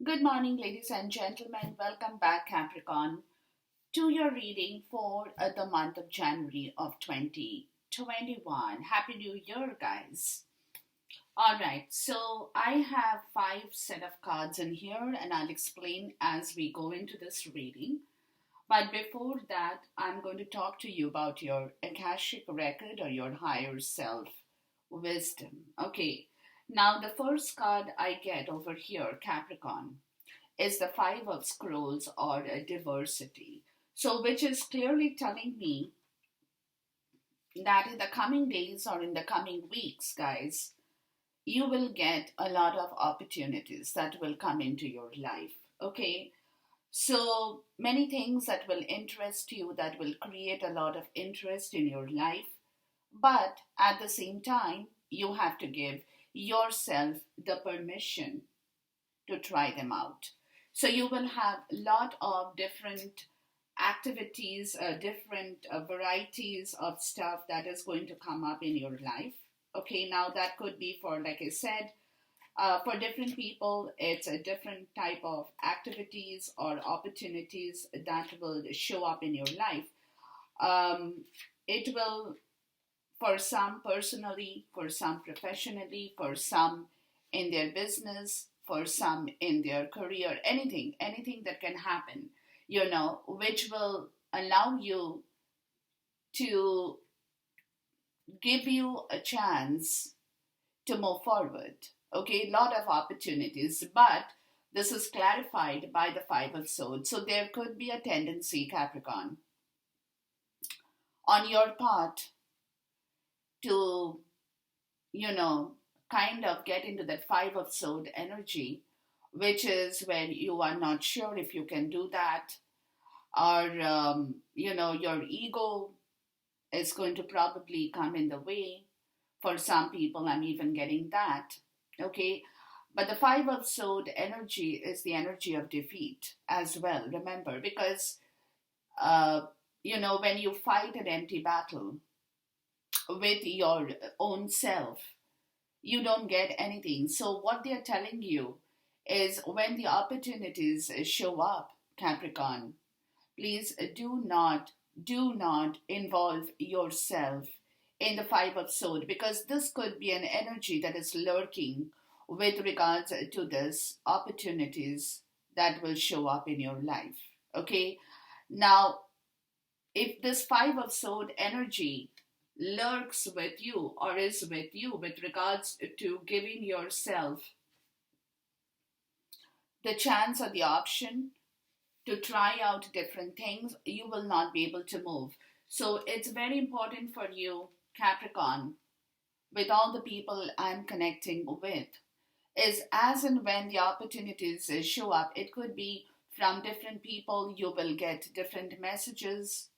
Good morning, ladies and gentlemen. Welcome back, Capricorn, to your reading for the month of January of 2021. Happy New Year, guys. All right, so I have five set of cards in here, and I'll explain as we go into this reading. But before that, I'm going to talk to you about your Akashic record or your higher self wisdom. Okay, now the first card I get over here, Capricorn, is the Five of Scrolls or diversity. So, which is clearly telling me that in the coming days or in the coming weeks, guys, you will get a lot of opportunities that will come into your life. Okay, so many things that will interest you, that will create a lot of interest in your life, but at the same time, you have to give yourself the permission to try them out. So you will have a lot of different activities, different varieties of stuff that is going to come up in your life. Okay, now that could be for, like I said, for different people, it's a different type of activities or opportunities that will show up in your life. Um, it will, for some personally, for some professionally, for some in their business, for some in their career, anything that can happen, which will allow you to give you a chance to move forward. Okay, a lot of opportunities, but this is clarified by the Five of Swords. So there could be a tendency, Capricorn, on your part to, you know, kind of get into that Five of Swords energy, which is when you are not sure if you can do that, or, your ego is going to probably come in the way. For some people, I'm even getting that. Okay, but the Five of Swords energy is the energy of defeat as well, remember, because, when you fight an empty battle with your own self, you don't get anything. So, what they're telling you is when the opportunities show up, Capricorn, please do not involve yourself in the Five of Swords, because this could be an energy that is lurking with regards to this opportunities that will show up in your life. Okay, now if this Five of Swords energy lurks with you or is with you with regards to giving yourself the chance or the option to try out different things, you will not be able to move. So it's very important for you, Capricorn, with all the people I'm connecting with, is as and when the opportunities show up, it could be from different people, you will get different messages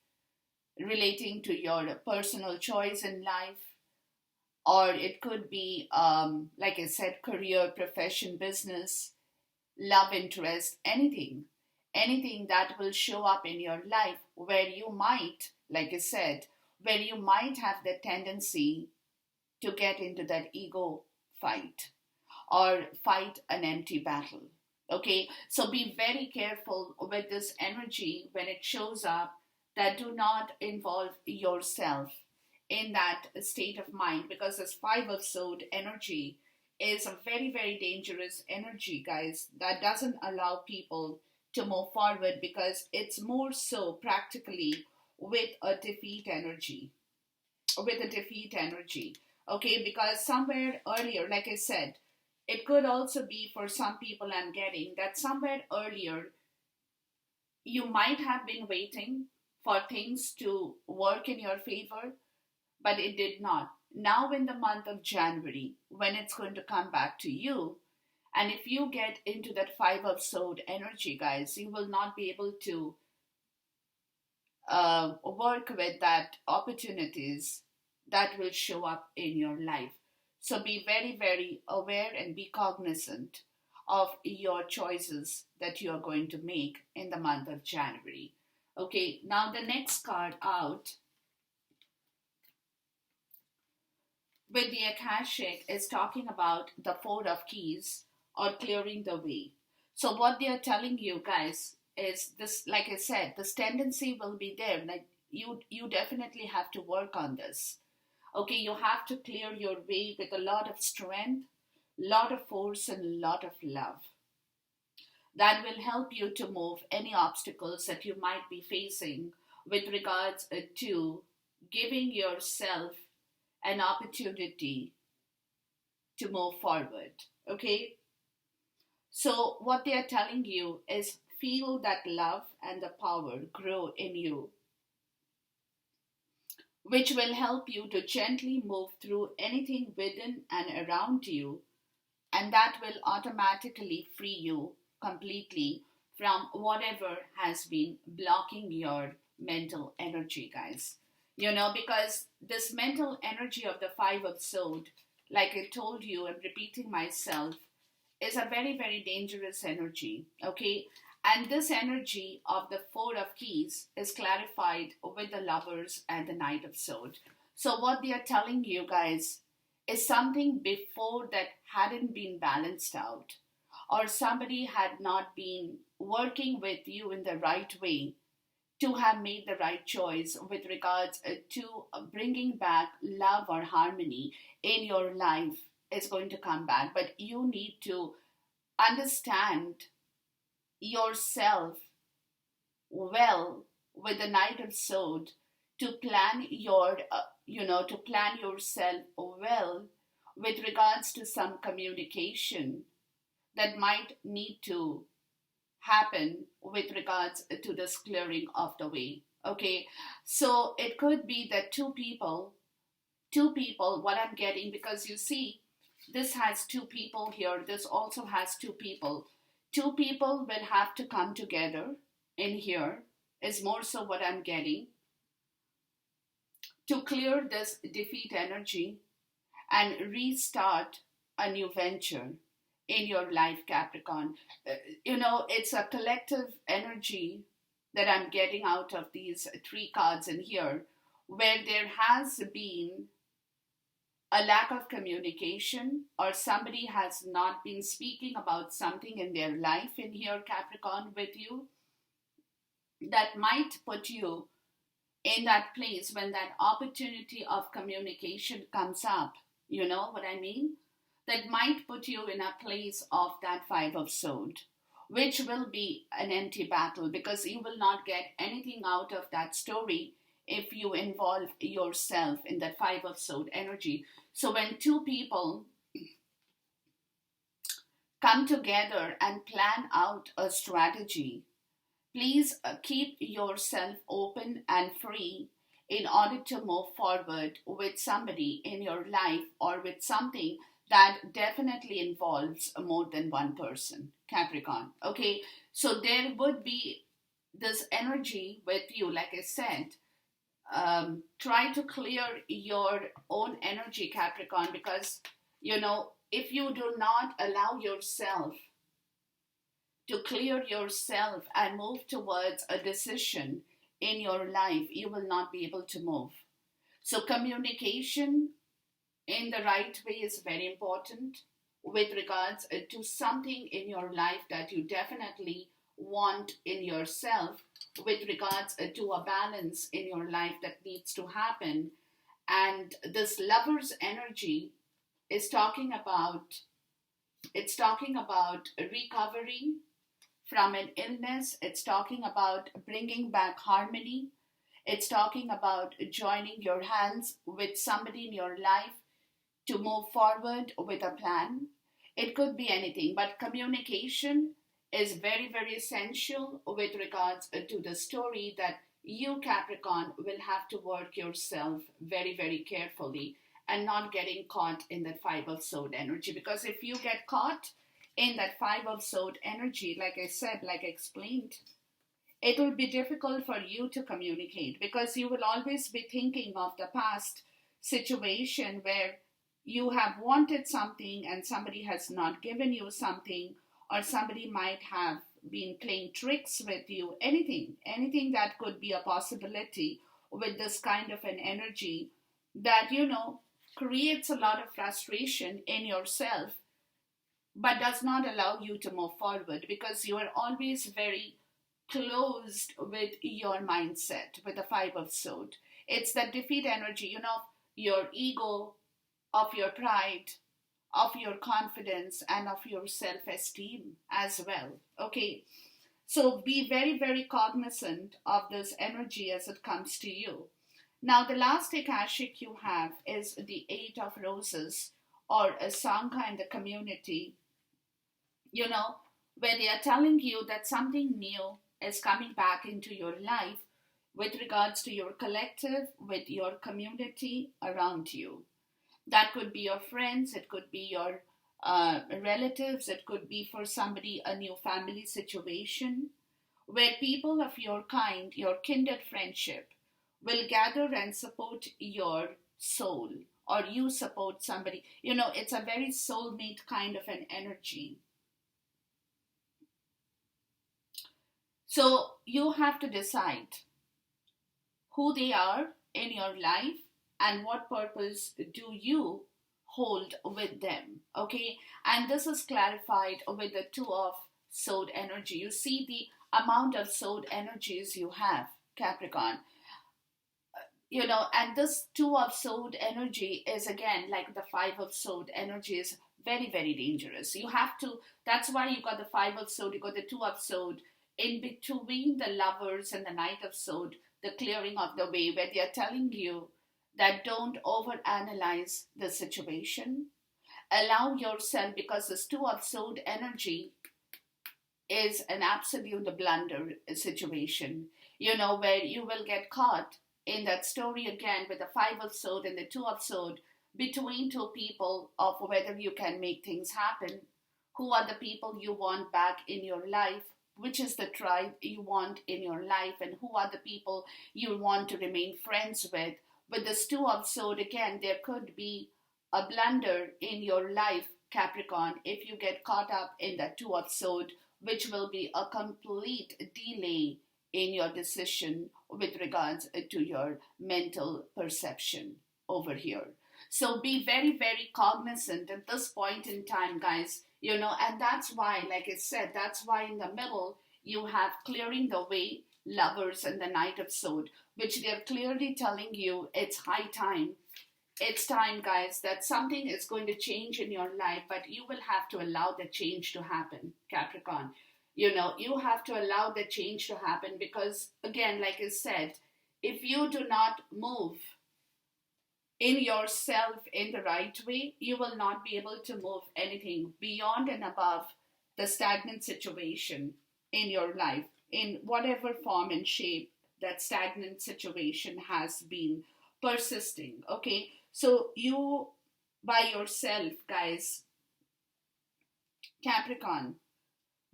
relating to your personal choice in life, or it could be, like I said, career, profession, business, love interest, anything that will show up in your life where you might, like I said, where you might have the tendency to get into that ego fight or fight an empty battle. Okay, so be very careful with this energy when it shows up, that do not involve yourself in that state of mind, because this Five of Swords energy is a very, very dangerous energy, guys, that doesn't allow people to move forward, because it's more so practically with a defeat energy. With a defeat energy. Okay, because somewhere earlier, like I said, it could also be for some people, I'm getting that somewhere earlier you might have been waiting for things to work in your favor, but it did not. Now, in the month of January, when it's going to come back to you, and if you get into that Five of Swords energy, guys, you will not be able to work with that opportunities that will show up in your life. So be very, very aware and be cognizant of your choices that you are going to make in the month of January. Okay, now the next card out with the Akashic is talking about the Four of Keys or clearing the way. So what they are telling you guys is this, like I said, this tendency will be there. Like you definitely have to work on this. Okay, you have to clear your way with a lot of strength, lot of force, and a lot of love. That will help you to move any obstacles that you might be facing with regards to giving yourself an opportunity to move forward. Okay, so what they are telling you is feel that love and the power grow in you, which will help you to gently move through anything within and around you, and that will automatically free you completely from whatever has been blocking your mental energy, guys. Because this mental energy of the Five of Swords, like I told you, I'm repeating myself, is a very, very dangerous energy, okay? And this energy of the Four of Keys is clarified with the Lovers and the Knight of Swords. So, what they are telling you guys is something before that hadn't been balanced out, or somebody had not been working with you in the right way to have made the right choice with regards to bringing back love or harmony in your life is going to come back. But you need to understand yourself well with the Knight of Swords to plan to plan yourself well with regards to some communication that might need to happen with regards to this clearing of the way. Okay, so it could be that two people, what I'm getting, because you see, this has two people here, this also has two people. Two people will have to come together in here, is more so what I'm getting, to clear this defeat energy and restart a new venture in your life, Capricorn. It's a collective energy that I'm getting out of these three cards in here, where there has been a lack of communication, or somebody has not been speaking about something in their life in here, Capricorn, with you, that might put you in that place when that opportunity of communication comes up. You know what I mean? That might put you in a place of that Five of Swords, which will be an empty battle, because you will not get anything out of that story if you involve yourself in that Five of Swords energy. So when two people come together and plan out a strategy, please keep yourself open and free in order to move forward with somebody in your life, or with something that definitely involves more than one person, Capricorn. Okay, so there would be this energy with you, like I said. Try to clear your own energy, Capricorn, because if you do not allow yourself to clear yourself and move towards a decision in your life, you will not be able to move. So communication in the right way is very important with regards to something in your life that you definitely want in yourself, with regards to a balance in your life that needs to happen. And this Lover's energy is talking about, it's talking about recovery from an illness. It's talking about bringing back harmony. It's talking about joining your hands with somebody in your life to move forward with a plan. It could be anything, but communication is very, very essential with regards to the story that you, Capricorn, will have to work yourself very, very carefully and not getting caught in that Five of Swords energy. Because if you get caught in that Five of Swords energy, like I said, like I explained, it will be difficult for you to communicate, because you will always be thinking of the past situation where you have wanted something and somebody has not given you something, or somebody might have been playing tricks with you. Anything that could be a possibility with this kind of an energy that creates a lot of frustration in yourself, but does not allow you to move forward because you are always very closed with your mindset with the Five of Swords. It's that defeat energy, your ego, of your pride, of your confidence, and of your self esteem as well. Okay, so be very, very cognizant of this energy as it comes to you. Now, the last Akashic you have is the Eight of Roses or a Sangha in the community, you know, where they are telling you that something new is coming back into your life with regards to your collective, with your community around you. That could be your friends, it could be your relatives, it could be for somebody a new family situation where people of your kind, your kindred friendship, will gather and support your soul or you support somebody. It's a very soulmate kind of an energy. So you have to decide who they are in your life and what purpose do you hold with them. Okay, and this is clarified with the Two of Sword energy. You see the amount of sword energies you have, Capricorn. And this Two of Sword energy is again like the Five of Sword energy is very, very dangerous. You have to, that's why you got the Five of Sword, you got the Two of Sword. In between the Lovers and the Knight of Sword, the clearing of the way, where they are telling you that don't overanalyze the situation. Allow yourself, because this Two of Sword energy is an absolute blunder situation, where you will get caught in that story again with the Five of Sword and the Two of Sword between two people of whether you can make things happen, who are the people you want back in your life, which is the tribe you want in your life, and who are the people you want to remain friends with. With this Two of Sword, again, there could be a blunder in your life, Capricorn, if you get caught up in the Two of Sword, which will be a complete delay in your decision with regards to your mental perception over here. So be very, very cognizant at this point in time, guys. And that's why, like I said, that's why in the middle you have clearing the way, Lovers and the Knight of Sword, which they're clearly telling you it's high time. It's time, guys, that something is going to change in your life, but you will have to allow the change to happen, Capricorn. You have to allow the change to happen because, again, like I said, if you do not move in yourself in the right way, you will not be able to move anything beyond and above the stagnant situation in your life, in whatever form and shape that stagnant situation has been persisting. Okay, so you by yourself, guys, Capricorn,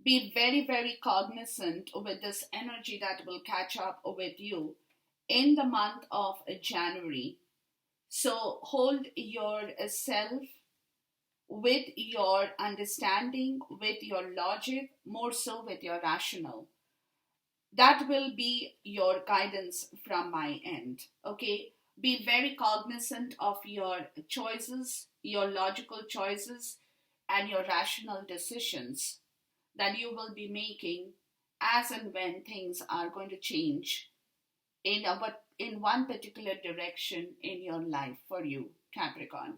be very, very cognizant with this energy that will catch up with you in the month of January. So hold yourself with your understanding, with your logic, more so with your rational. That will be your guidance from my end. Okay? Be very cognizant of your choices, your logical choices, and your rational decisions that you will be making as and when things are going to change in one particular direction in your life for you, Capricorn.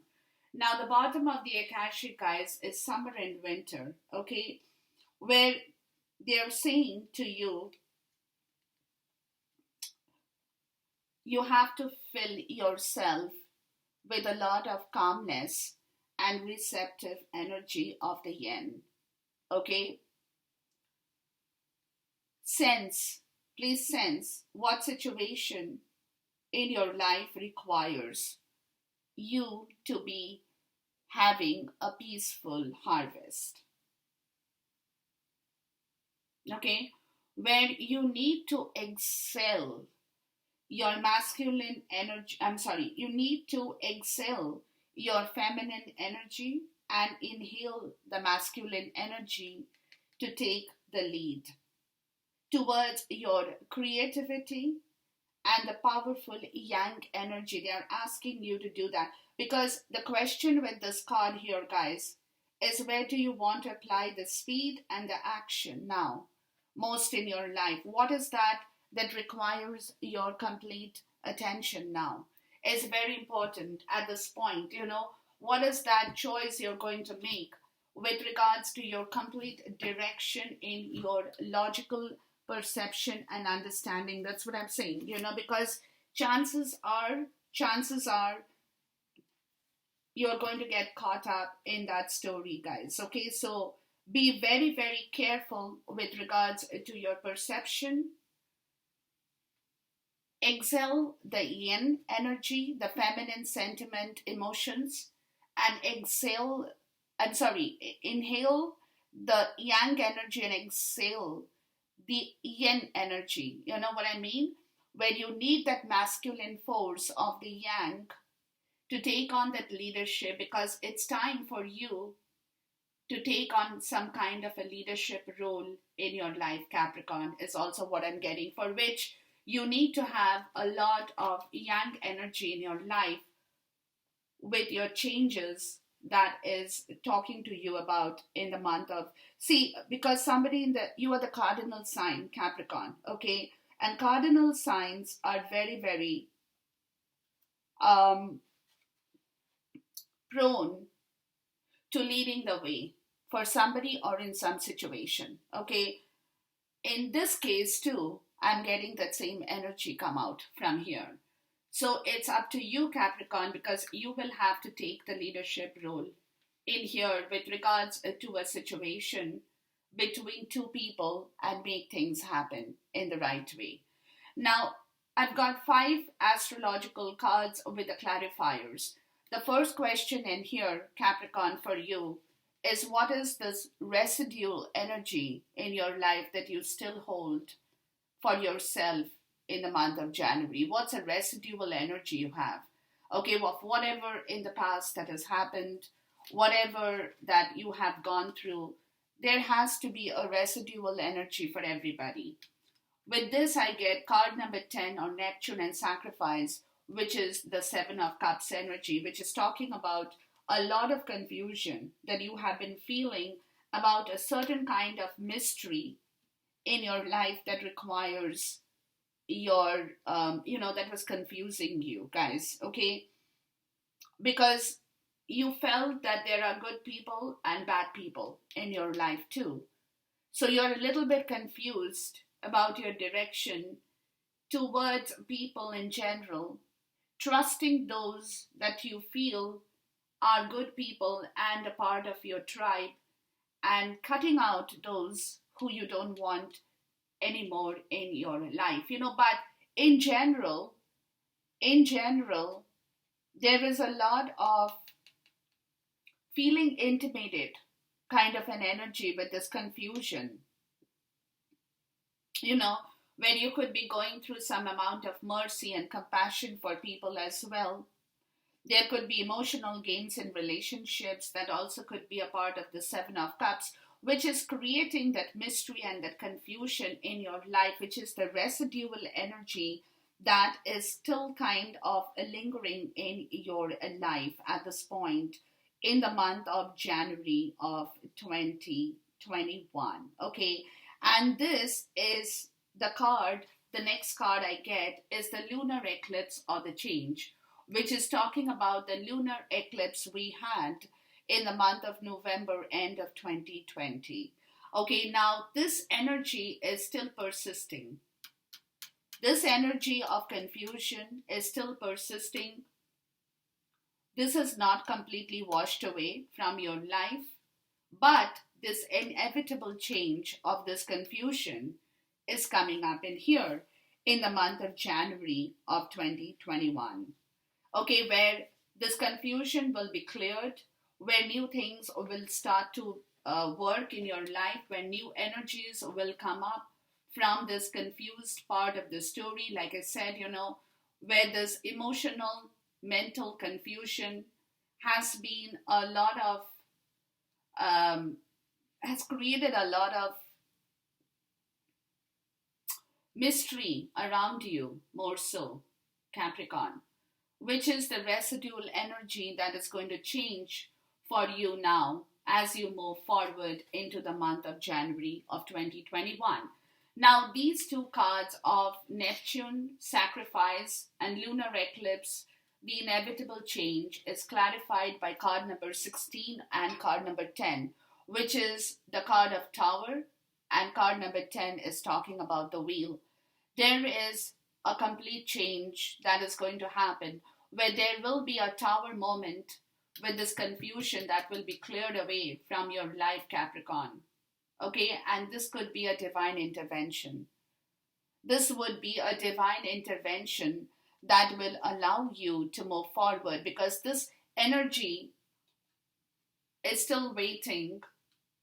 Now, the bottom of the Akashic, guys, is summer and winter, okay? Where they're saying to you, you have to fill yourself with a lot of calmness and receptive energy of the yin, okay? Please sense what situation in your life requires you to be having a peaceful harvest. Okay? Where you need to excel your masculine energy, you need to exhale your feminine energy and inhale the masculine energy to take the lead towards your creativity and the powerful yang energy. They are asking you to do that because the question with this card here, guys, is where do you want to apply the speed and the action now most in your life? What is that that requires your complete attention now? Is very important at this point. What is that choice you're going to make with regards to your complete direction in your logical perception and understanding? That's what I'm saying, because chances are you're going to get caught up in that story, guys. Okay, so be very, very careful with regards to your perception. Exhale the yin energy, the feminine sentiment, emotions, and inhale the yang energy and exhale the yin energy. You know what I mean? Where you need that masculine force of the yang to take on that leadership, because it's time for you to take on some kind of a leadership role in your life, Capricorn, is also what I'm getting, for which you need to have a lot of yang energy in your life with your changes that is talking to you about in the month of, see, because you are the cardinal sign, Capricorn, okay? And cardinal signs are very, very prone to leading the way for somebody or in some situation, okay? In this case too, I'm getting that same energy come out from here. So it's up to you, Capricorn, because you will have to take the leadership role in here with regards to a situation between two people and make things happen in the right way. Now, I've got 5 astrological cards with the clarifiers. The first question in here, Capricorn, for you is, what is this residual energy in your life that you still hold for yourself in the month of January? What's a residual energy you have? Okay, well, whatever in the past that has happened, whatever that you have gone through, there has to be a residual energy for everybody. With this, I get card number 10 or Neptune and Sacrifice, which is the 7 of Cups energy, which is talking about a lot of confusion that you have been feeling about a certain kind of mystery in your life that requires that was confusing you, guys, okay? Because you felt that there are good people and bad people in your life too. So you're a little bit confused about your direction towards people in general, trusting those that you feel are good people and a part of your tribe, and cutting out those who you don't want anymore in your life. But in general, there is a lot of feeling intimidated kind of an energy with this confusion, where you could be going through some amount of mercy and compassion for people as well. There could be emotional gains in relationships that also could be a part of the 7 of Cups, which is creating that mystery and that confusion in your life, which is the residual energy that is still kind of lingering in your life at this point in the month of January of 2021. Okay, and this is the next card I get is the lunar eclipse or the change, which is talking about the lunar eclipse we had in the month of November, end of 2020. Okay, now this energy is still persisting. This energy of confusion is still persisting. This is not completely washed away from your life, but this inevitable change of this confusion is coming up in here in the month of January of 2021. Okay, where this confusion will be cleared, where new things will start to work in your life, where new energies will come up from this confused part of the story. Like I said, where this emotional, mental confusion has been a lot of, has created a lot of mystery around you, more so, Capricorn, which is the residual energy that is going to change for you now as you move forward into the month of January of 2021. Now, these two cards of Neptune, sacrifice, and lunar eclipse, the inevitable change, is clarified by card number 16 and card number 10, which is the card of Tower, and card number 10 is talking about the wheel. There is a complete change that is going to happen where there will be a tower moment with this confusion that will be cleared away from your life, Capricorn. Okay, and this could be a divine intervention. This would be a divine intervention that will allow you to move forward, because this energy is still waiting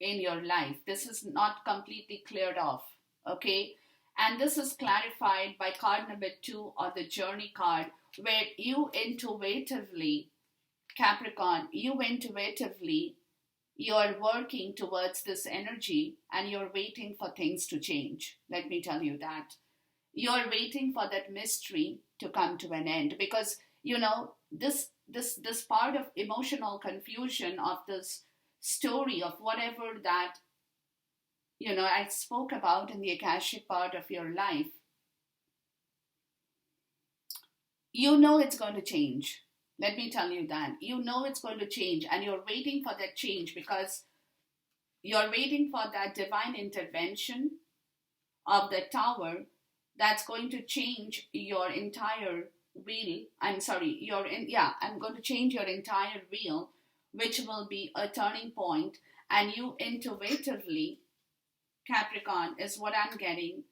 in your life. This is not completely cleared off. Okay, and this is clarified by card number 2, or the journey card, where you intuitively, Capricorn, you're working towards this energy and you're waiting for things to change. Let me tell you that. You're waiting for that mystery to come to an end, because this part of emotional confusion of this story of whatever that I spoke about in the Akashic part of your life, it's going to change. Let me tell you that. It's going to change, and you're waiting for that change because you're waiting for that divine intervention of the tower that's going to change your entire wheel. I'm going to change your entire wheel, which will be a turning point, and you intuitively, Capricorn, is what I'm getting.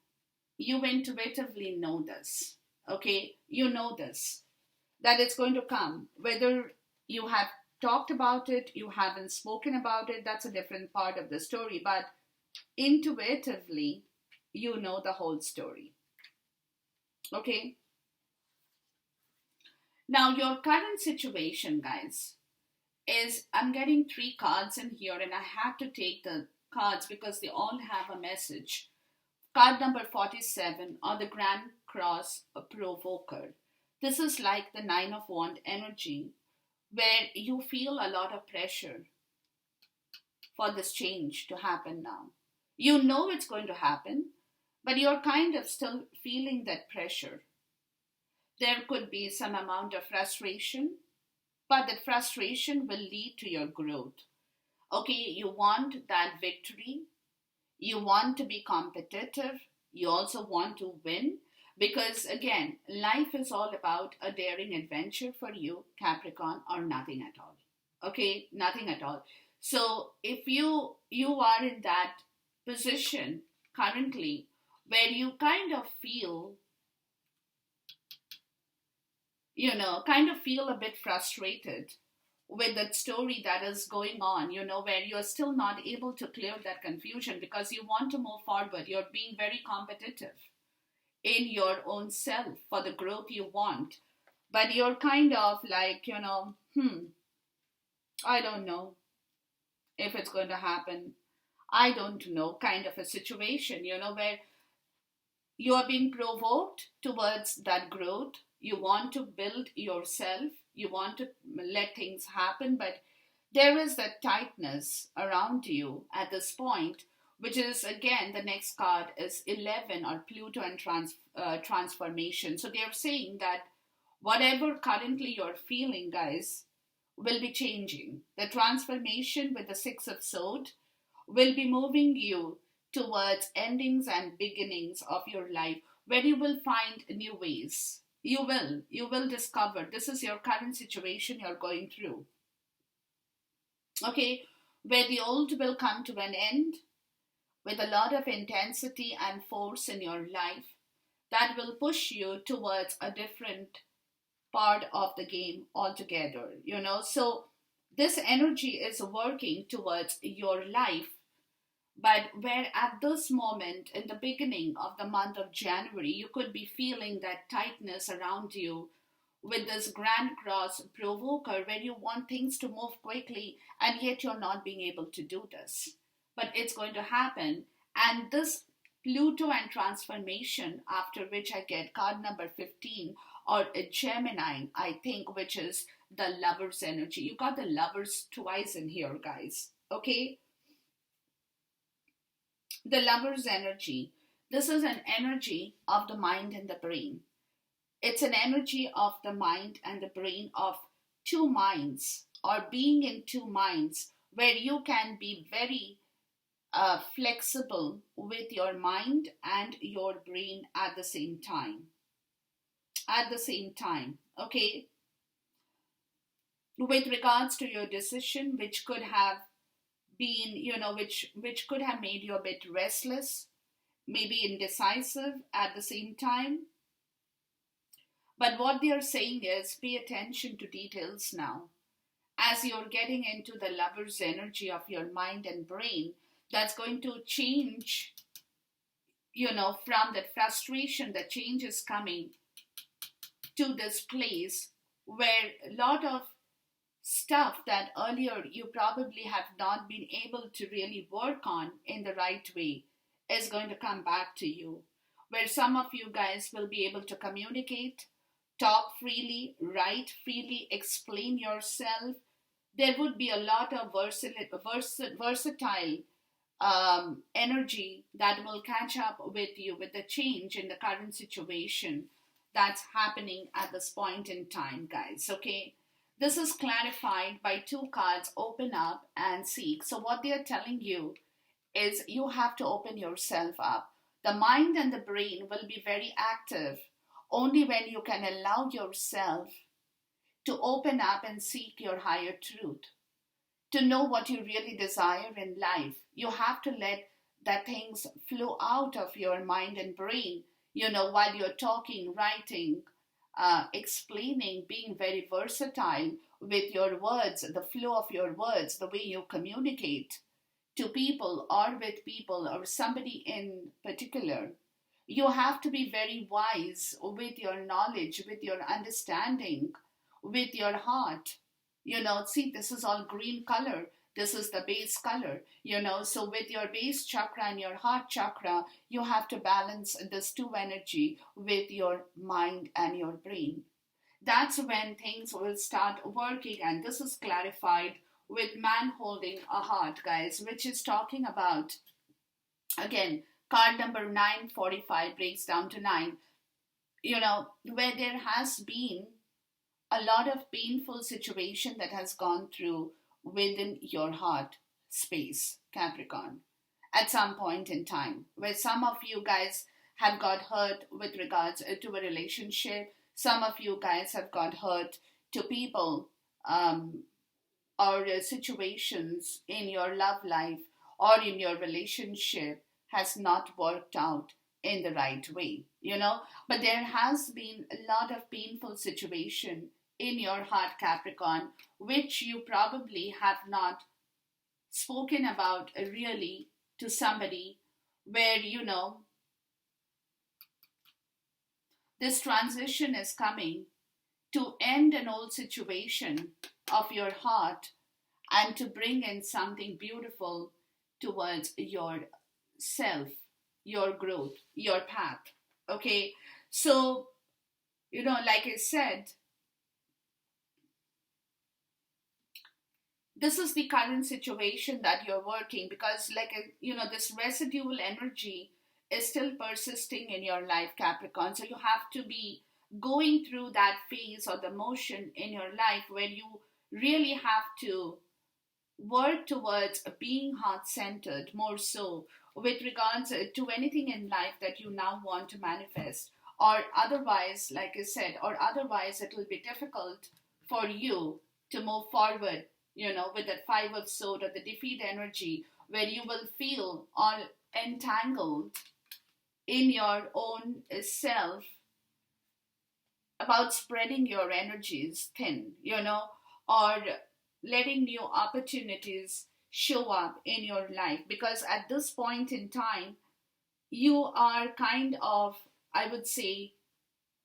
You intuitively know this. Okay? You know this, that it's going to come. Whether you have talked about it, you haven't spoken about it, that's a different part of the story. But intuitively, you know the whole story. Okay? Now, your current situation, guys, is I'm getting 3 cards in here, and I have to take the cards because they all have a message. Card number 47, or the Grand Cross Provoker. This is like the 9 of Wands energy, where you feel a lot of pressure for this change to happen now. You know it's going to happen, but you're kind of still feeling that pressure. There could be some amount of frustration, but that frustration will lead to your growth. Okay, you want that victory. You want to be competitive. You also want to win. Because again, life is all about a daring adventure for you, Capricorn, or nothing at all. Okay, nothing at all. So if you are in that position currently where you kind of feel a bit frustrated with that story that is going on, where you're still not able to clear that confusion because you want to move forward. You're being very competitive in your own self for the growth you want. But you're kind of like, I don't know if it's going to happen. I don't know, kind of a situation, where you are being provoked towards that growth. You want to build yourself. You want to let things happen. But there is that tightness around you at this point, which is, again, the next card is 11, or Pluto and transformation. So they're saying that whatever currently you're feeling, guys, will be changing. The transformation with the 6 of Swords will be moving you towards endings and beginnings of your life, where you will find new ways. You will discover this is your current situation you're going through. Okay, where the old will come to an end with a lot of intensity and force in your life that will push you towards a different part of the game altogether. So this energy is working towards your life. But where at this moment, in the beginning of the month of January, you could be feeling that tightness around you with this Grand Cross Provoker, where you want things to move quickly and yet you're not being able to do this. But it's going to happen. And this Pluto and transformation, after which I get card number 15, or a Gemini, I think, which is the Lover's energy. You got the Lovers twice in here, guys. Okay, the lover's energy. This is an energy of the mind and the brain. It's an energy of the mind and the brain, of two minds, or being in two minds, where you can be very flexible with your mind and your brain at the same time. At the same time, okay, with regards to your decision, which could have been, which could have made you a bit restless, maybe indecisive at the same time. But what they are saying is pay attention to details now. As you're getting into the lover's energy of your mind and brain, that's going to change, from that frustration, the change is coming to this place where a lot of stuff that earlier you probably have not been able to really work on in the right way is going to come back to you. Where some of you guys will be able to communicate, talk freely, write freely, explain yourself. There would be a lot of versatile energy that will catch up with you with the change in the current situation that's happening at this point in time, guys. Okay, this is clarified by two cards, open up and seek. So what they are telling you is you have to open yourself up. The mind and the brain will be very active only when you can allow yourself to open up and seek your higher truth, to know what you really desire in life. You have to let that things flow out of your mind and brain, while you're talking, writing, explaining, being very versatile with your words, the flow of your words, the way you communicate to people or with people or somebody in particular. You have to be very wise with your knowledge, with your understanding, with your heart. See, this is all green color. This is the base color, So with your base chakra and your heart chakra, you have to balance this two energy with your mind and your brain. That's when things will start working. And this is clarified with man holding a heart, guys, which is talking about, again, card number 945 breaks down to 9, where there has been a lot of painful situation that has gone through within your heart space, Capricorn, at some point in time, where some of you guys have got hurt with regards to a relationship. Some of you guys have got hurt to people, or situations in your love life or in your relationship has not worked out in the right way, But there has been a lot of painful situation in your heart, Capricorn, which you probably have not spoken about really to somebody, where, this transition is coming to end an old situation of your heart and to bring in something beautiful towards your self, your growth, your path. Okay, so, like I said, this is the current situation that you're working, because, this residual energy is still persisting in your life, Capricorn. So you have to be going through that phase or the motion in your life where you really have to work towards being heart centered more so with regards to anything in life that you now want to manifest. Or otherwise, like I said, or otherwise it will be difficult for you to move forward, with that five of sword or the defeat energy, where you will feel all entangled in your own self about spreading your energies thin, or letting new opportunities show up in your life. Because at this point in time, you are kind of, I would say,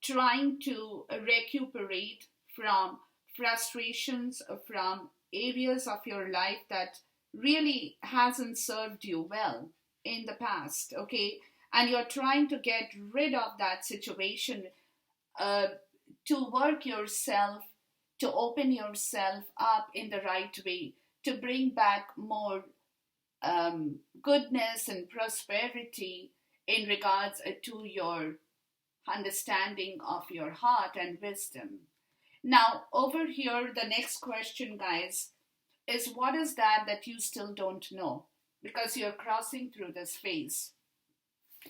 trying to recuperate from frustrations, from areas of your life that really hasn't served you well in the past, okay? And you're trying to get rid of that situation, uh, to work yourself, to open yourself up in the right way, to bring back more goodness and prosperity in regards to your understanding of your heart and wisdom. Now, over here, the next question, guys, is what is that you still don't know? Because you're crossing through this phase.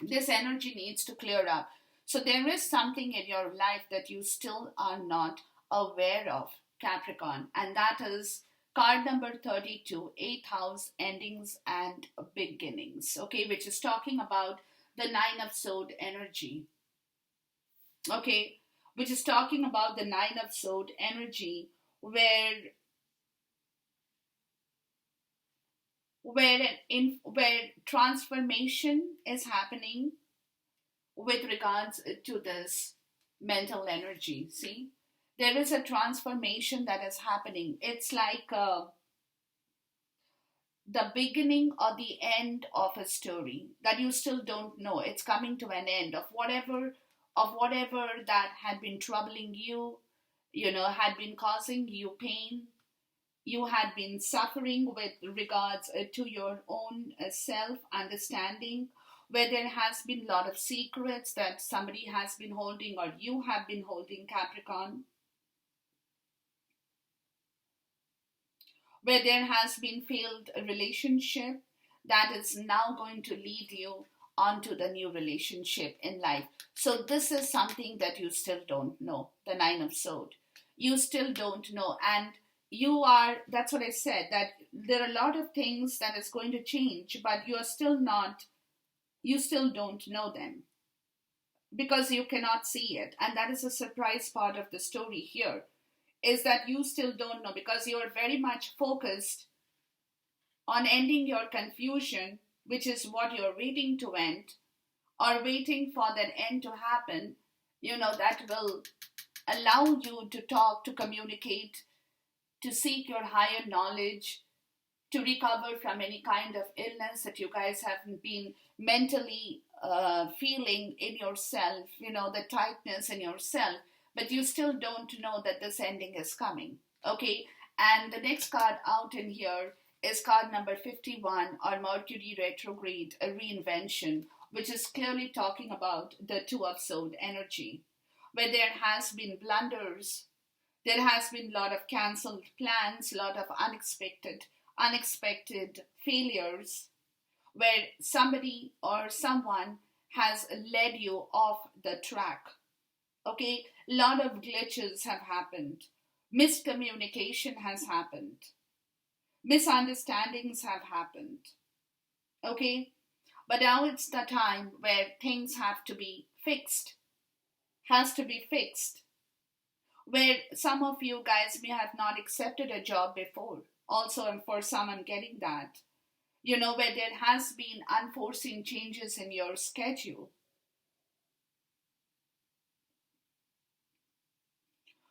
This energy needs to clear up. So there is something in your life that you still are not aware of, Capricorn, and that is card number 32, eighth house, endings and beginnings, okay, which is talking about the nine of sword energy, okay, which is talking about the nine of sword energy, where transformation is happening with regards to this mental energy. See, there is a transformation that is happening. It's like the beginning or the end of a story that you still don't know. It's coming to an end of whatever that had been troubling you, had been causing you pain. You had been suffering with regards to your own self understanding, where there has been a lot of secrets that somebody has been holding or you have been holding, Capricorn, where there has been failed relationship that is now going to lead you onto the new relationship in life. So this is something that you still don't know, the nine of swords. You still don't know, and that's what I said, that there are a lot of things that is going to change, but you still don't know them because you cannot see it. And that is a surprise part of the story here, is that you still don't know because you are very much focused on ending your confusion, which is what you're waiting to end, or waiting for that end to happen, that will allow you to talk, to communicate, to seek your higher knowledge, to recover from any kind of illness that you guys have been mentally feeling in yourself, the tightness in yourself, but you still don't know that this ending is coming, okay? And the next card out in here is card number 51, or Mercury retrograde, a reinvention, which is clearly talking about the two of swords energy, where there has been blunders. There has been a lot of cancelled plans, a lot of unexpected failures, where somebody or someone has led you off the track. Okay, a lot of glitches have happened. Miscommunication has happened. Misunderstandings have happened. Okay, but now it's the time where things have to be fixed. Has to be fixed, where some of you guys may have not accepted a job before. Also, and for some, I'm getting that. Where there has been unforeseen changes in your schedule.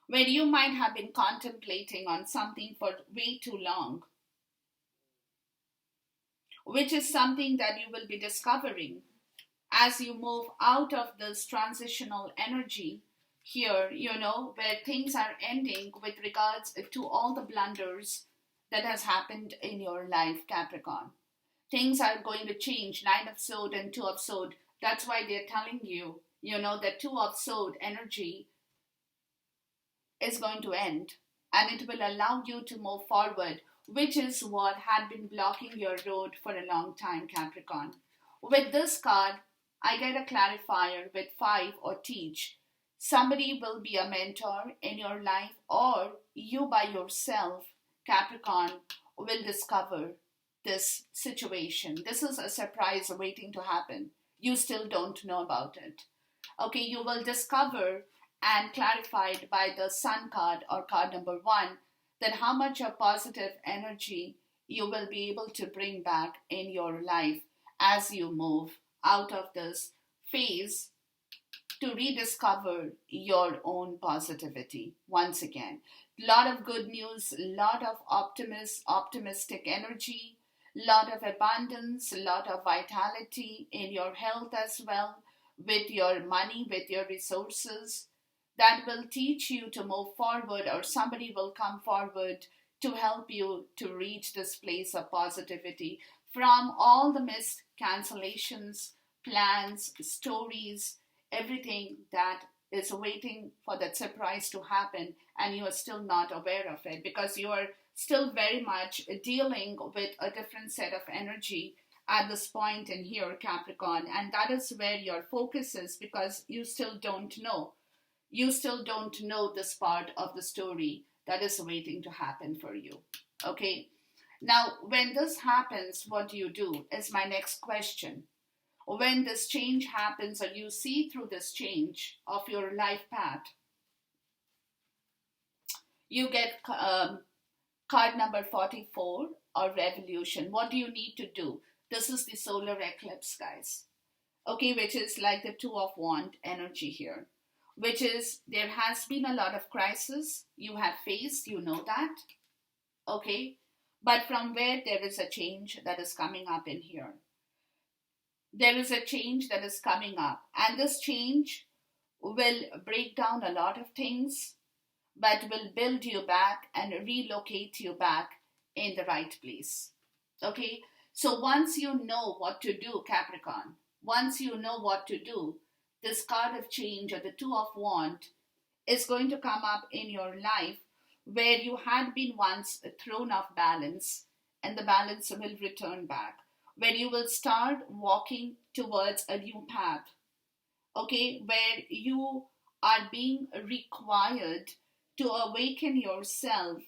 Where you might have been contemplating on something for way too long. Which is something that you will be discovering as you move out of this transitional energy here, where things are ending with regards to all the blunders that has happened in your life, Capricorn. Things are going to change. Nine of Swords and Two of Swords. That's why they're telling you, that Two of Swords energy is going to end. And it will allow you to move forward, which is what had been blocking your road for a long time, Capricorn. With this card, I get a clarifier with 5 or teach. Somebody will be a mentor in your life, or you by yourself, Capricorn, will discover this situation. This is a surprise waiting to happen. You still don't know about it. Okay, you will discover and clarified by the Sun card, or card number 1, that how much of positive energy you will be able to bring back in your life as you move out of this phase to rediscover your own positivity once again. Lot of good news, lot of optimistic energy, lot of abundance, lot of vitality in your health as well, with your money, with your resources, that will teach you to move forward, or somebody will come forward to help you to reach this place of positivity from all the missed cancellations, plans, stories, everything that is waiting for that surprise to happen, and you are still not aware of it because you are still very much dealing with a different set of energy at this point in here, Capricorn, and that is where your focus is because you still don't know. You still don't know this part of the story that is waiting to happen for you. Okay? Now, when this happens, what do you do? Is my next question. When this change happens or you see through this change of your life path, you get card number 44 or revolution. What do you need to do? This is the solar eclipse, guys. Okay, which is like the two of wand energy here, which is there has been a lot of crisis you have faced, you know that. Okay, but from where there is a change that is coming up in here. There is a change that is coming up, and this change will break down a lot of things but will build you back and relocate you back in the right place. Okay, so once you know what to do, Capricorn, once you know what to do, this card of change or the two of wand is going to come up in your life where you had been once thrown off balance, and the balance will return back, where you will start walking towards a new path, okay, where you are being required to awaken yourself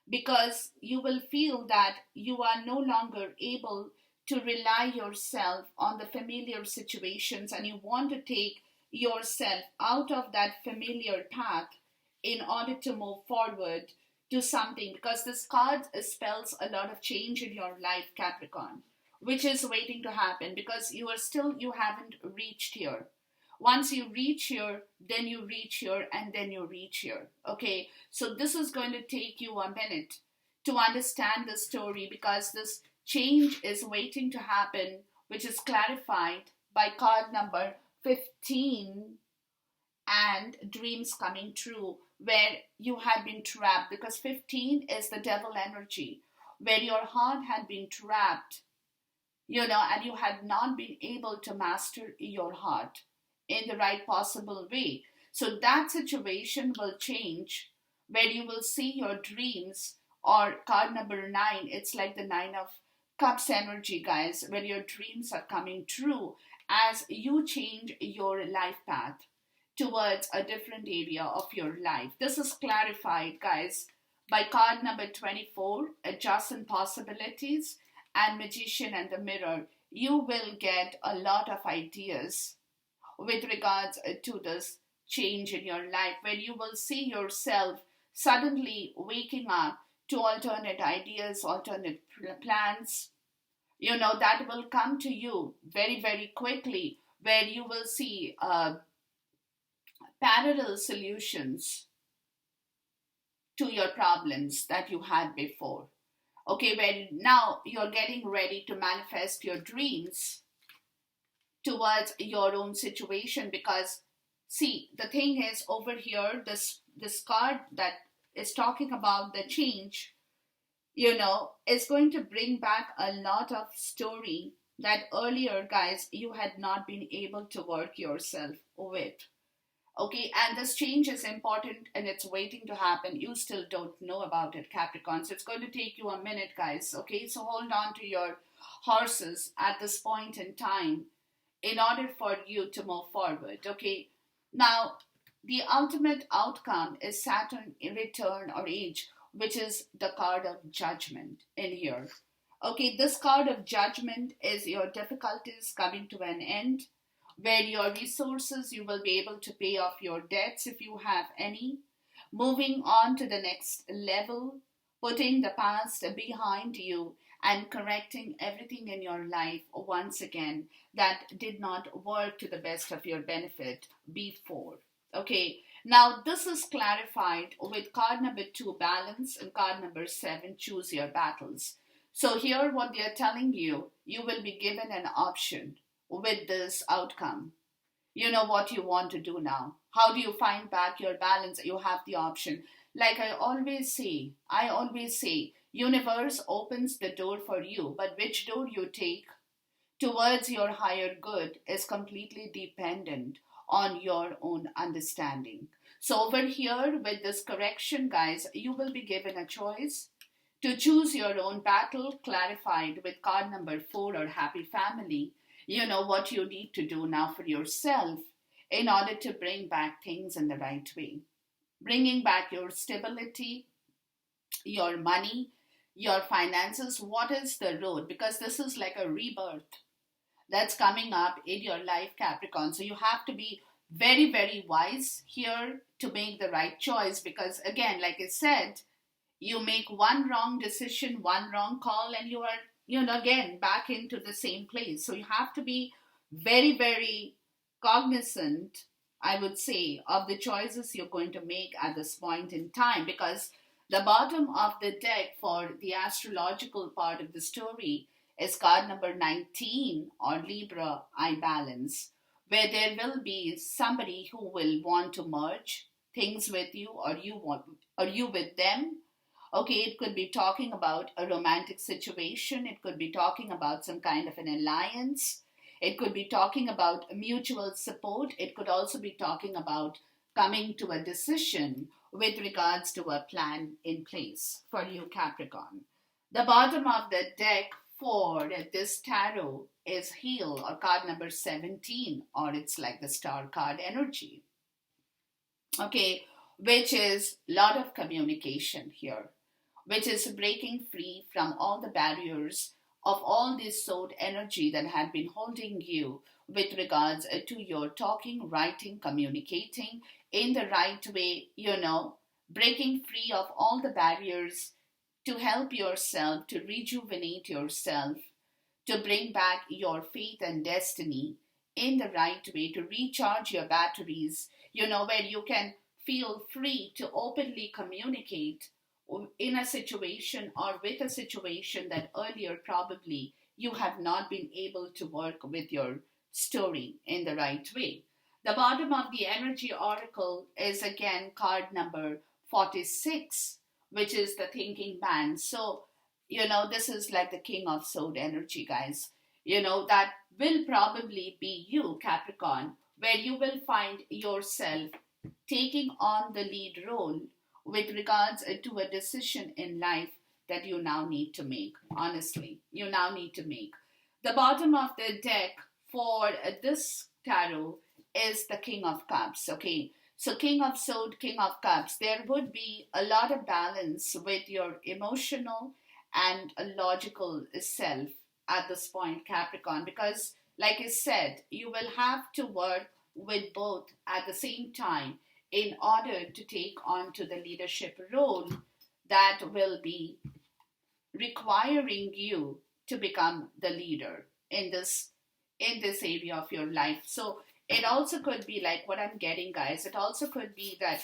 because you will feel that you are no longer able to rely yourself on the familiar situations, and you want to take yourself out of that familiar path in order to move forward to something, because this card spells a lot of change in your life, Capricorn, which is waiting to happen because you haven't reached here. Once you reach here, then you reach here, and then you reach here. Okay, so this is going to take you a minute to understand the story because this change is waiting to happen, which is clarified by card number 15 and dreams coming true, where you had been trapped, because 15 is the devil energy, where your heart had been trapped, and you had not been able to master your heart in the right possible way. So that situation will change where you will see your dreams, or card number 9, it's like the 9 of cups energy, guys, where your dreams are coming true as you change your life path towards a different area of your life. This is clarified, guys, by card number 24, adjacent possibilities, and magician and the mirror. You will get a lot of ideas with regards to this change in your life, where you will see yourself suddenly waking up to alternate ideas, alternate plans, that will come to you very, very quickly, where you will see parallel solutions to your problems that you had before. Okay, where now you're getting ready to manifest your dreams towards your own situation, because see, the thing is over here, this card that is talking about the change, is going to bring back a lot of story that earlier, guys, you had not been able to work yourself with. Okay, and this change is important and it's waiting to happen. You still don't know about it, Capricorn. So it's going to take you a minute, guys. Okay, so hold on to your horses at this point in time in order for you to move forward. Okay, now the ultimate outcome is Saturn in return or age, which is the card of judgment in here. Okay, this card of judgment is your difficulties coming to an end, where your resources, you will be able to pay off your debts if you have any, moving on to the next level, putting the past behind you and correcting everything in your life once again that did not work to the best of your benefit before. Okay, now this is clarified with card number 2, balance, and card number 7, choose your battles. So here what they are telling you, you will be given an option with this outcome. You know what you want to do now. How do you find back your balance? You have the option. Like I always say, universe opens the door for you, but which door you take towards your higher good is completely dependent on your own understanding. So, over here with this correction, guys, you will be given a choice to choose your own battle, clarified with card number 4 or happy family. You know what you need to do now for yourself in order to bring back things in the right way. Bringing back your stability, your money, your finances. What is the road? Because this is like a rebirth that's coming up in your life, Capricorn. So you have to be very, very wise here to make the right choice. Because again, like I said, you make one wrong decision, one wrong call, and you are, again back into the same place. So you have to be very, very cognizant, I would say, of the choices you're going to make at this point in time, because the bottom of the deck for the astrological part of the story is card number 19, or Libra, I balance, where there will be somebody who will want to merge things with you, or you with them. Okay, it could be talking about a romantic situation. It could be talking about some kind of an alliance. It could be talking about mutual support. It could also be talking about coming to a decision with regards to a plan in place for you, Capricorn. The bottom of the deck for this tarot is Heal, or card number 17, or it's like the star card energy. Okay, which is a lot of communication here, which is breaking free from all the barriers of all this soul energy that had been holding you with regards to your talking, writing, communicating in the right way, breaking free of all the barriers to help yourself, to rejuvenate yourself, to bring back your faith and destiny in the right way, to recharge your batteries, where you can feel free to openly communicate in a situation or with a situation that earlier probably you have not been able to work with your story in the right way. The bottom of the energy oracle is again card number 46, which is the thinking man. So, this is like the king of sword energy, guys. That will probably be you, Capricorn, where you will find yourself taking on the lead role with regards to a decision in life that you now need to make. Honestly, you now need to make. The bottom of the deck for this tarot is the King of Cups. Okay, so King of Swords, King of Cups, there would be a lot of balance with your emotional and a logical self at this point, Capricorn, because like I said, you will have to work with both at the same time in order to take on to the leadership role that will be requiring you to become the leader in this area of your life. So it also could be like what I'm getting, guys. It also could be that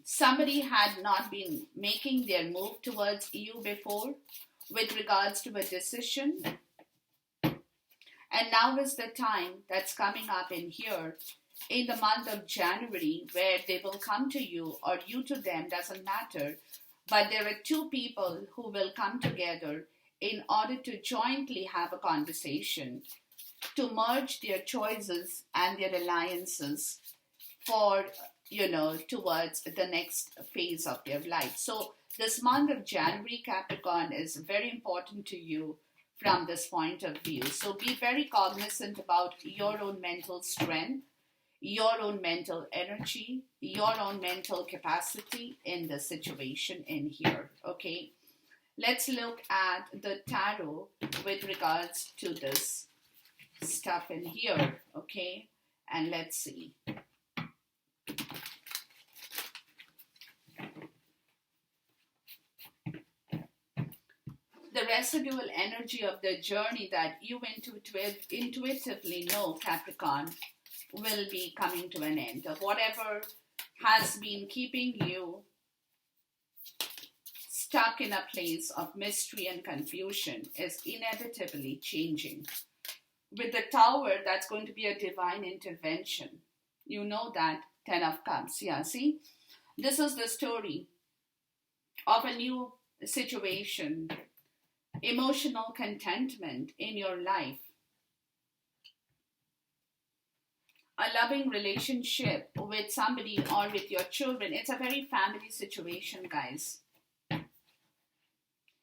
somebody had not been making their move towards you before with regards to a decision, and now is the time that's coming up in here in the month of January where they will come to you, or you to them, doesn't matter. But there are two people who will come together in order to jointly have a conversation, to merge their choices and their alliances for, towards the next phase of their life. So this month of January, Capricorn, is very important to you from this point of view. So be very cognizant about your own mental strength, your own mental energy, your own mental capacity in the situation in here. Okay, let's look at the tarot with regards to this stuff in here. Okay, and let's see. The residual energy of the journey that you intuitively know, Capricorn, will be coming to an end. Of whatever has been keeping you stuck in a place of mystery and confusion is inevitably changing. With the Tower, that's going to be a divine intervention. You know that, 10 of Cups. Yeah, see? This is the story of a new situation, emotional contentment in your life, a loving relationship with somebody or with your children. It's a very family situation, guys.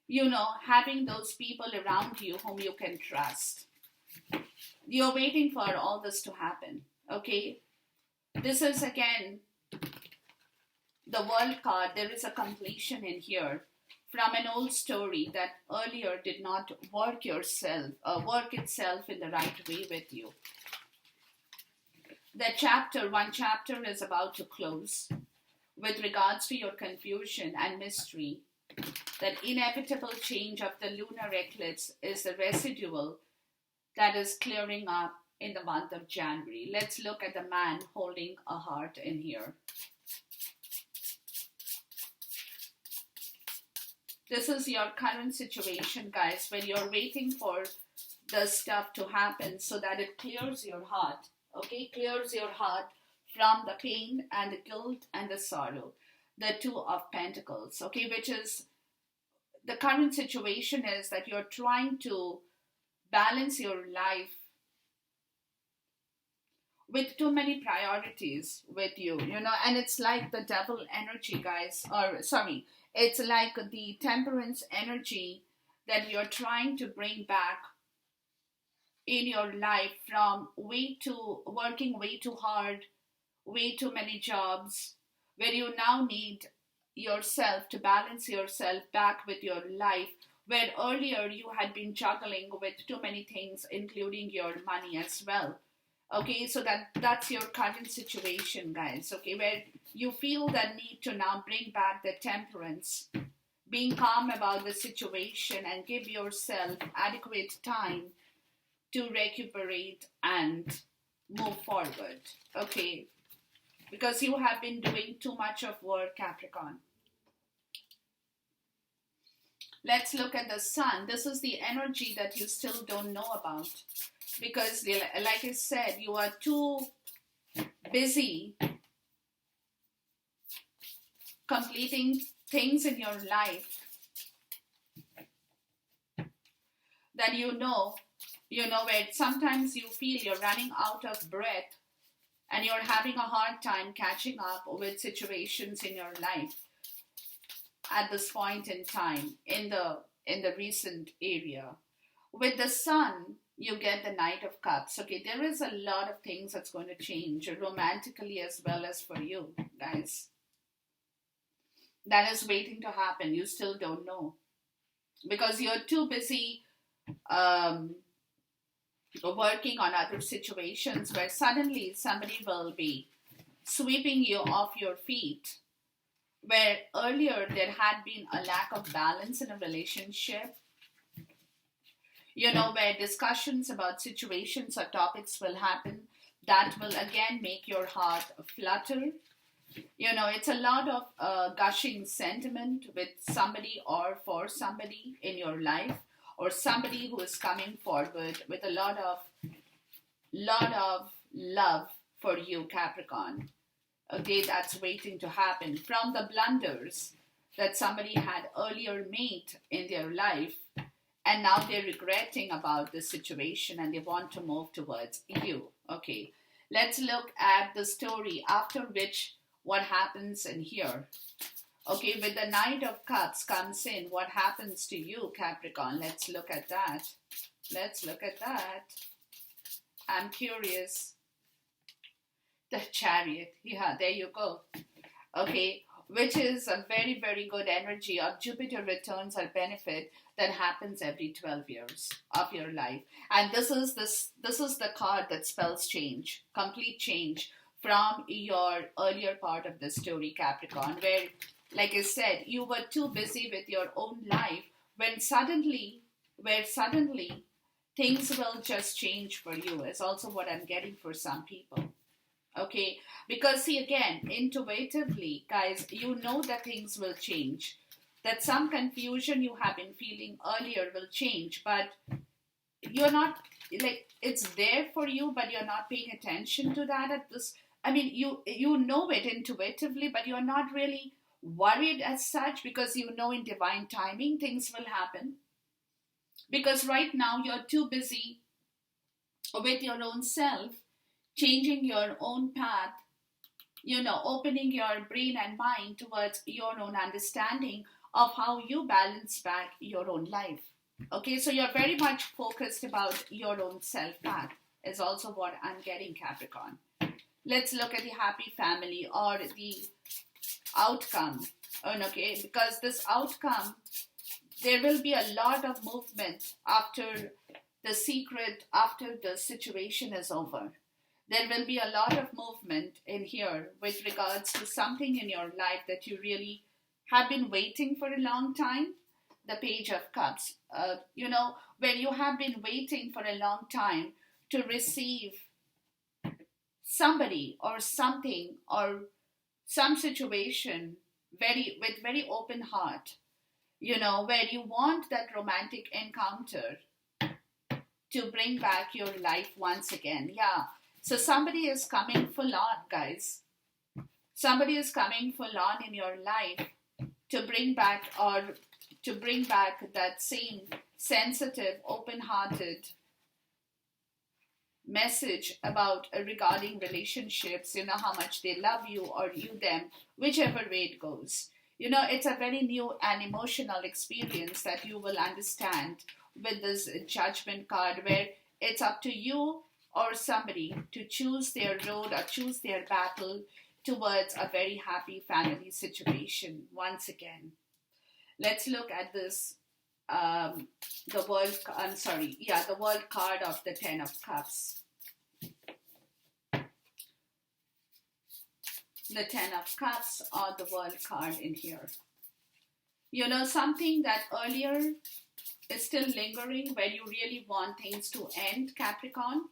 You know, having those people around you whom you can trust. You're waiting for all this to happen, okay? This is again the world card. There is a completion in here from an old story that earlier did not work itself in the right way with you. One chapter is about to close with regards to your confusion and mystery. That inevitable change of the lunar eclipse is the residual that is clearing up in the month of January. Let's look at the man holding a heart in here. This is your current situation, guys, when you're waiting for the stuff to happen so that it clears your heart. Okay, clears your heart from the pain and the guilt and the sorrow. The Two of Pentacles, okay, which is the current situation is that you're trying to balance your life with too many priorities with you, you know, and it's like the devil energy, guys, or sorry, it's like the temperance energy that you're trying to bring back in your life from working way too hard, way too many jobs, where you now need yourself to balance yourself back with your life, where earlier you had been juggling with too many things, including your money as well. Okay, so that's your current situation, guys. Okay, where you feel that need to now bring back the temperance, being calm about the situation and give yourself adequate time to recuperate and move forward. Okay, because you have been doing too much of work, Capricorn. Let's look at the sun. This is the energy that you still don't know about. Because, like I said, you are too busy completing things in your life that you know where sometimes you feel you're running out of breath and you're having a hard time catching up with situations in your life at this point in time in the recent area. With the sun, you get the Knight of Cups. Okay, there is a lot of things that's going to change romantically as well as for you, guys. That is waiting to happen. You still don't know. Because you're too busy working on other situations where suddenly somebody will be sweeping you off your feet. Where earlier there had been a lack of balance in a relationship, you know, where discussions about situations or topics will happen that will again make your heart flutter. You know, it's a lot of gushing sentiment with somebody or for somebody in your life, or somebody who is coming forward with a lot of love for you, Capricorn. Okay, that's waiting to happen from the blunders that somebody had earlier made in their life, and now they're regretting about the situation and they want to move towards you. Okay, let's look at the story after which what happens in here. Okay, with the Knight of Cups comes in, what happens to you, Capricorn? Let's look at that. Let's look at that. I'm curious. The Chariot. Yeah, there you go. Okay, which is a very, very good energy of Jupiter returns or benefit that happens every 12 years of your life. And this is the card that spells change, complete change from your earlier part of the story, Capricorn, where, like I said, you were too busy with your own life where suddenly things will just change for you is also what I'm getting for some people. Okay, because see again, intuitively, guys, you know that things will change. That some confusion you have been feeling earlier will change, but you're not, like, it's there for you, but you're not paying attention to that I mean, you know it intuitively, but you're not really worried as such, because you know in divine timing things will happen. Because right now you're too busy with your own self, changing your own path, opening your brain and mind towards your own understanding of how you balance back your own life. Okay, so you're very much focused about your own self path, is also what I'm getting, Capricorn. Let's look at the happy family or the outcome. Okay, because this outcome, there will be a lot of movement after the situation is over. There will be a lot of movement in here with regards to something in your life that you really have been waiting for a long time. The Page of Cups, where you have been waiting for a long time to receive somebody or something or some situation with very open heart, where you want that romantic encounter to bring back your life once again. Yeah. So somebody is coming full on, guys. Somebody is coming full on in your life to bring back that same sensitive, open-hearted message about regarding relationships, how much they love you or you them, whichever way it goes. It's a very new and emotional experience that you will understand with this judgment card, where it's up to you or somebody to choose their road or choose their battle towards a very happy family situation once again. Let's look at this, the world card of the Ten of Cups. The Ten of Cups or the world card in here. Something that earlier is still lingering, where you really want things to end, Capricorn.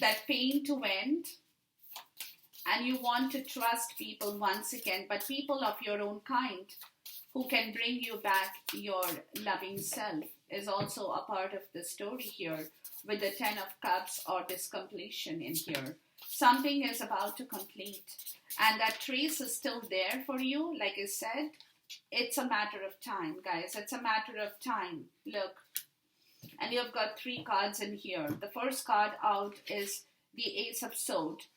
That pain to end, and you want to trust people once again, but people of your own kind who can bring you back your loving self is also a part of the story here with the Ten of Cups or this completion in here. Something is about to complete, and that trace is still there for you. Like I said, it's a matter of time, guys. It's a matter of time. Look. And you've got 3 cards in here. The first card out is the Ace of Swords.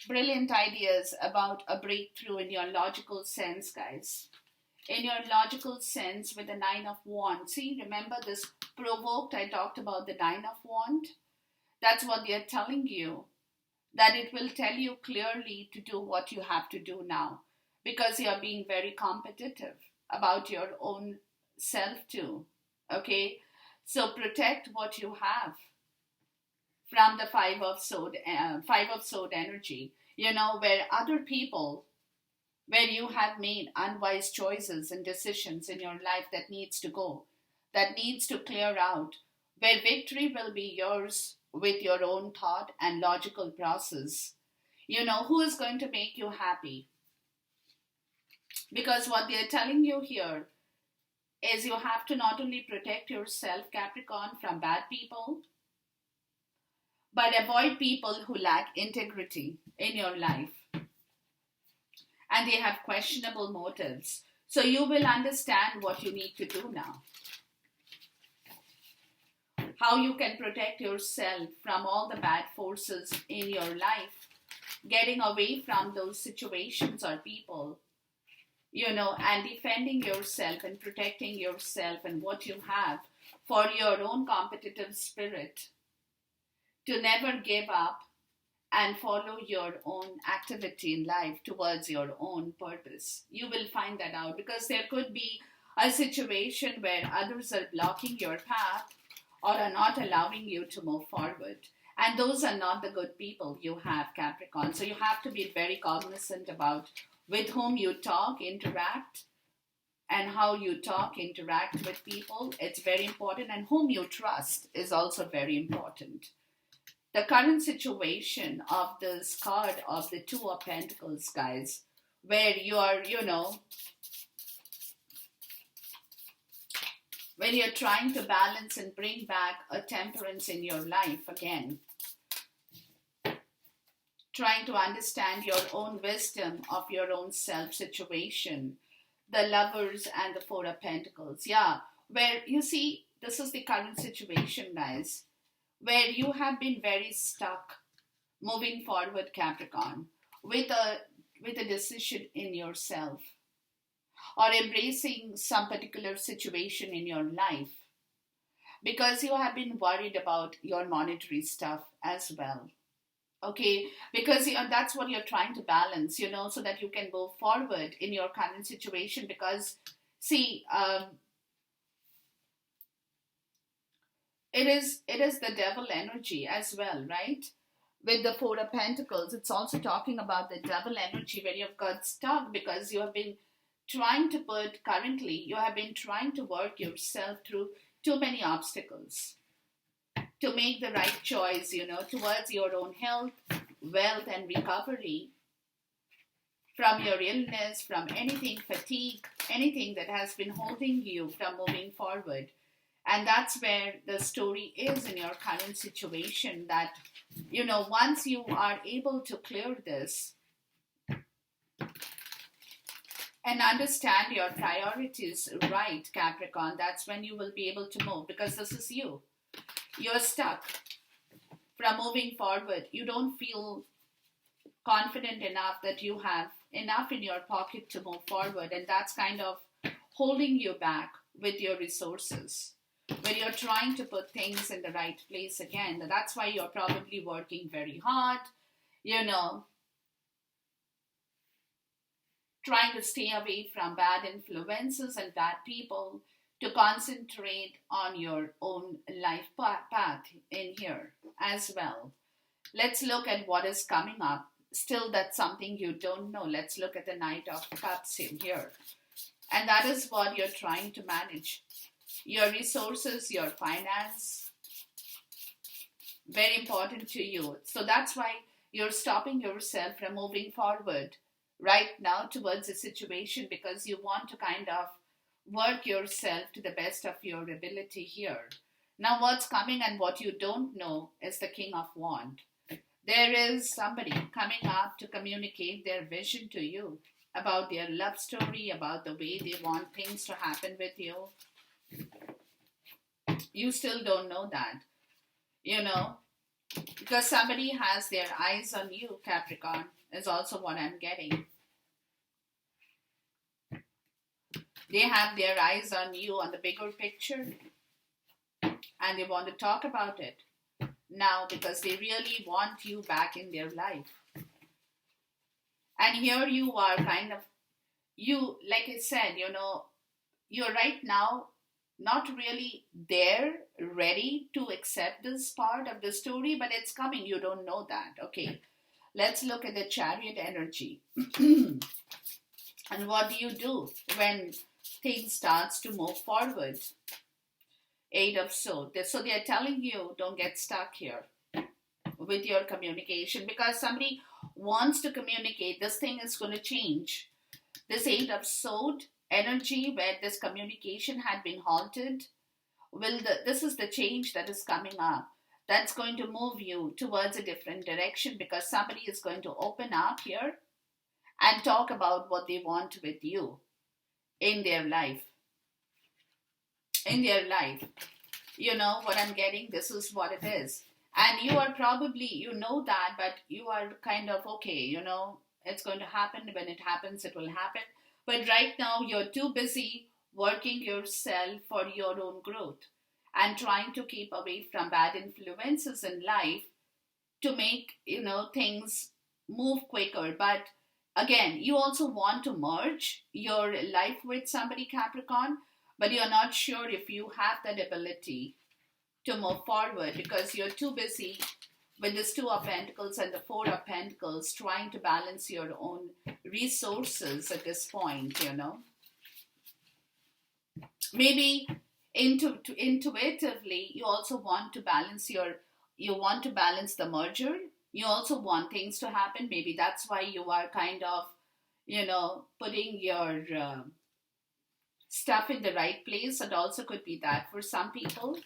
Brilliant ideas about a breakthrough in your logical sense, guys. In your logical sense with the Nine of Wands. See, remember this provoked, I talked about the Nine of Wands. That's what they're telling you. That it will tell you clearly to do what you have to do now. Because you're being very competitive about your own self too. Okay? So protect what you have from the Five of Swords energy. Where other people, where you have made unwise choices and decisions in your life that needs to go, that needs to clear out, where victory will be yours with your own thought and logical process. Who is going to make you happy? Because what they're telling you here is you have to not only protect yourself, Capricorn, from bad people, but avoid people who lack integrity in your life. And they have questionable motives. So you will understand what you need to do now. How you can protect yourself from all the bad forces in your life. Getting away from those situations or people. And defending yourself and protecting yourself and what you have for your own competitive spirit. To never give up and follow your own activity in life towards your own purpose. You will find that out, because there could be a situation where others are blocking your path or are not allowing you to move forward. And those are not the good people you have, Capricorn. So you have to be very cognizant about with whom you talk, interact, and how you talk, interact with people. It's very important. And whom you trust is also very important. The current situation of this card of the Two of Pentacles, guys, where you are, when you're trying to balance and bring back a temperance in your life again, trying to understand your own wisdom of your own self situation, the lovers and the four of pentacles. Yeah, where you see, this is the current situation, guys, where you have been very stuck moving forward, Capricorn, with a decision in yourself or embracing some particular situation in your life because you have been worried about your monetary stuff as well. Okay, because that's what you're trying to balance, so that you can move forward in your current situation. Because, see, it is the devil energy as well, right? With the four of pentacles, it's also talking about the devil energy where you've got stuck because you have been trying to work yourself through too many obstacles to make the right choice, towards your own health, wealth, and recovery from your illness, from anything, fatigue, anything that has been holding you from moving forward. And that's where the story is in your current situation, that, once you are able to clear this and understand your priorities right, Capricorn, that's when you will be able to move, because this is you. You're stuck from moving forward. You don't feel confident enough that you have enough in your pocket to move forward, and that's kind of holding you back with your resources. When you're trying to put things in the right place again, that's why you're probably working very hard, trying to stay away from bad influences and bad people to concentrate on your own life path in here as well. Let's look at what is coming up. Still, that's something you don't know. Let's look at the Knight of Cups in here. And that is what you're trying to manage. Your resources, your finance, very important to you. So that's why you're stopping yourself from moving forward right now towards a situation, because you want to kind of work yourself to the best of your ability here. Now, what's coming and what you don't know is the King of Wands. There is somebody coming up to communicate their vision to you about their love story, about the way they want things to happen with you. You still don't know that, because somebody has their eyes on you, Capricorn, is also what I'm getting. They have their eyes on you on the bigger picture, and they want to talk about it now because they really want you back in their life. And here you are kind of, like I said, you're right now not really there, ready to accept this part of the story, but it's coming. You don't know that. Okay, let's look at the Chariot energy. And what do you do when things starts to move forward? Eight of Swords. So they're telling you, don't get stuck here with your communication, because somebody wants to communicate. This thing is going to change. This Eight of Swords energy, where this communication had been halted, this is the change that is coming up. That's going to move you towards a different direction, because somebody is going to open up here and talk about what they want with you in their life. What I'm getting, this is what it is. And you are probably, that, but you are kind of, okay, it's going to happen. When it happens, it will happen. But right now, you're too busy working yourself for your own growth and trying to keep away from bad influences in life to make, things move quicker. But again, you also want to merge your life with somebody, Capricorn, but you're not sure if you have that ability to move forward because you're too busy with this Two of Pentacles and the Four of Pentacles trying to balance your own resources at this point, Maybe intuitively, you also want to balance the merger. You also want things to happen. Maybe that's why you are kind of, putting your stuff in the right place. It also could be that for some people,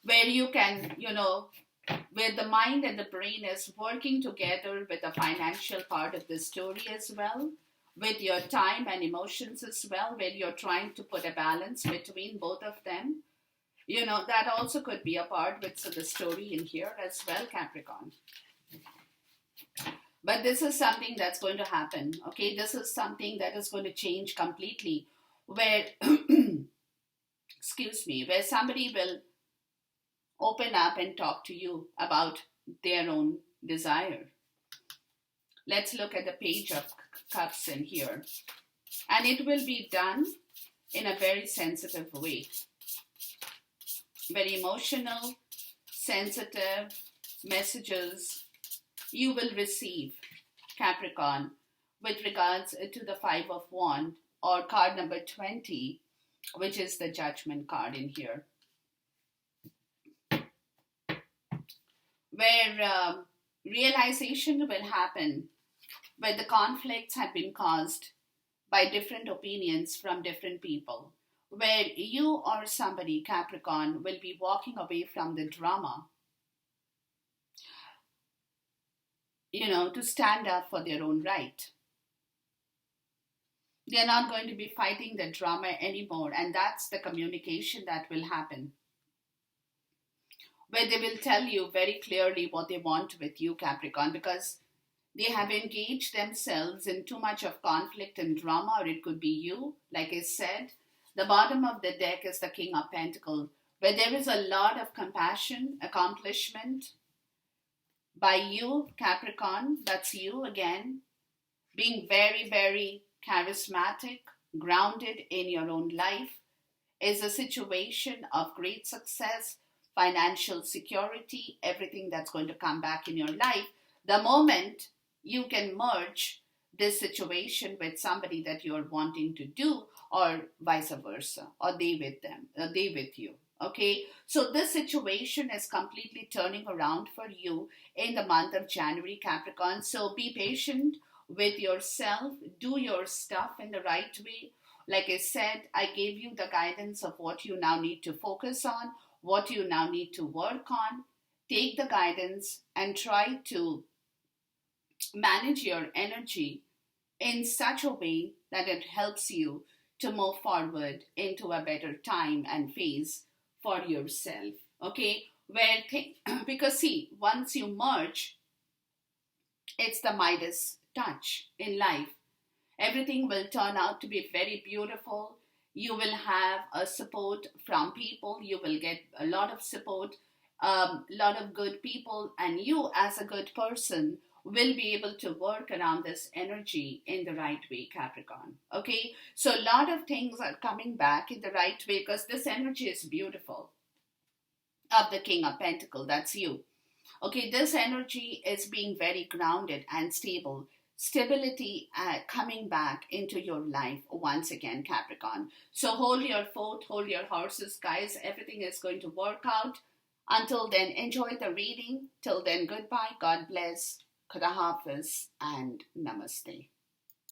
where you can, where the mind and the brain is working together with the financial part of the story as well, with your time and emotions as well, where you're trying to put a balance between both of them. That also could be a part with the story in here as well, Capricorn. But this is something that's going to happen, okay? This is something that is going to change completely, where, excuse me, where somebody will open up and talk to you about their own desire. Let's look at the Page of Cups in here. And it will be done in a very sensitive way. Very emotional, sensitive messages you will receive, Capricorn, with regards to the Five of Wands, or card number 20, which is the Judgment card in here. Where realization will happen, where the conflicts have been caused by different opinions from different people, where you or somebody, Capricorn, will be walking away from the drama, to stand up for their own right. They're not going to be fighting the drama anymore, and that's the communication that will happen, where they will tell you very clearly what they want with you, Capricorn, because they have engaged themselves in too much of conflict and drama, or it could be you. Like I said, the bottom of the deck is the King of Pentacles, where there is a lot of compassion, accomplishment by you, Capricorn. That's you again, being very, very charismatic, grounded in your own life, is a situation of great success, financial security, everything that's going to come back in your life. The moment you can merge this situation with somebody that you're wanting to do, or vice versa, or they with them, or they with you. Okay, so this situation is completely turning around for you in the month of January, Capricorn. So be patient with yourself, do your stuff in the right way. Like I said, I gave you the guidance of what you now need to focus on, what you now need to work on. Take the guidance and try to manage your energy in such a way that it helps you to move forward into a better time and phase for yourself. Okay, because see, once you merge, it's the Midas touch in life. Everything will turn out to be very beautiful. You will have a support from people. You will get a lot of support, a lot of good people, and you as a good person will be able to work around this energy in the right way, Capricorn. Okay, so a lot of things are coming back in the right way because this energy is beautiful. Of the King of Pentacles, that's you. Okay, this energy is being very grounded and stable. Stability coming back into your life once again, Capricorn. So hold your fort, hold your horses, guys. Everything is going to work out. Until then, enjoy the reading. Till then, goodbye. God bless. Khuda Hafiz and Namaste.